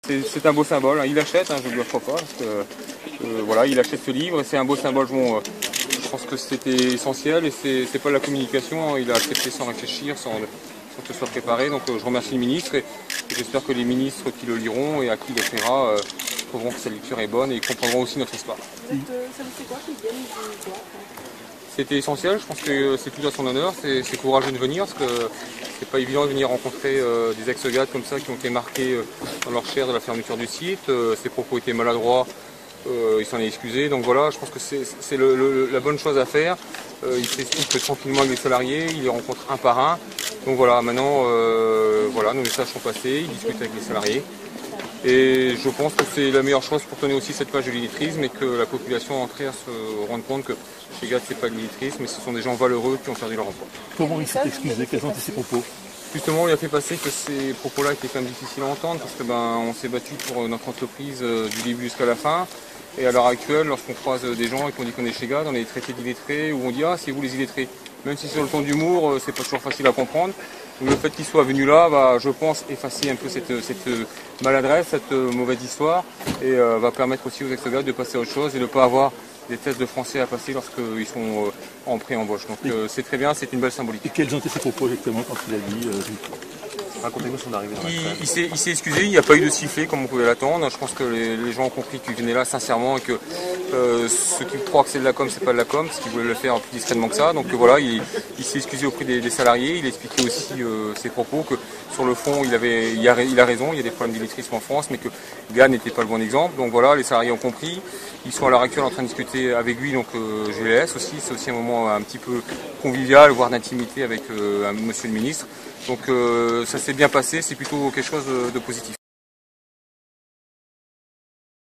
C'est un beau symbole, hein. Il achète, hein, je ne le crois pas, parce que voilà, il achète ce livre et c'est un beau symbole. Bon, je pense que c'était essentiel et c'est pas de la communication, hein. Il a accepté sans réfléchir, sans que ce soit préparé. Donc je remercie le ministre et j'espère que les ministres qui le liront et à qui il le fera trouveront que sa lecture est bonne et comprendront aussi notre histoire. Ça vous fait quoi qu'il vienne du bois? C'était essentiel, je pense que c'est tout à son honneur, c'est courageux de venir, parce que c'est pas évident de venir rencontrer des ex-GAD comme ça qui ont été marqués dans leur chair de la fermeture du site. Ses propos étaient maladroits, il s'en est excusé, donc voilà, je pense que c'est la bonne chose à faire. Il s'explique tranquillement avec les salariés, il les rencontre un par un. Donc voilà, maintenant voilà, nos messages sont passés, il discute avec les salariés. Et je pense que c'est la meilleure chose pour tenir aussi cette page de l'illettrisme et que la population entière se rende compte que chez GAD, ce n'est pas de l'illettrisme, mais ce sont des gens valeureux qui ont perdu leur emploi. Comment il s'est excusé? Quels ont été ses propos? Justement, il a fait passer que ces propos-là étaient quand même difficiles à entendre parce que on s'est battu pour notre entreprise du début jusqu'à la fin. Et à l'heure actuelle, lorsqu'on croise des gens et qu'on dit qu'on est chez GAD, on est traité d'illettrés ou on dit ah c'est vous les illettrés. Même si sur le ton d'humour, c'est pas toujours facile à comprendre. Donc le fait qu'il soit venu là va, je pense, effacer un peu cette maladresse, cette mauvaise histoire et va permettre aussi aux ex-GAD de passer à autre chose et de ne pas avoir des tests de français à passer lorsqu'ils sont en pré-embauche. Donc c'est très bien, c'est une belle symbolique. Et quels ont été ses propos exactement quand il a dit Racontez-nous son arrivée dans la crème. Il s'est excusé, il n'y a pas eu de sifflet comme on pouvait l'attendre. Je pense que les gens ont compris qu'il venait là sincèrement et que ceux qui croient que c'est de la com, c'est pas de la com, parce qu'ils voulaient le faire plus discrètement que ça. Donc voilà, il s'est excusé auprès des salariés, il a expliqué aussi ses propos, que sur le fond il a raison, il y a des problèmes d'illettrisme en France, mais que GAD n'était pas le bon exemple. Donc voilà, les salariés ont compris. Ils sont à l'heure actuelle en train de discuter avec lui, donc je les laisse aussi. C'est aussi un moment un petit peu convivial, voire d'intimité avec monsieur le ministre. Donc ça s'est bien passé, c'est plutôt quelque chose de positif.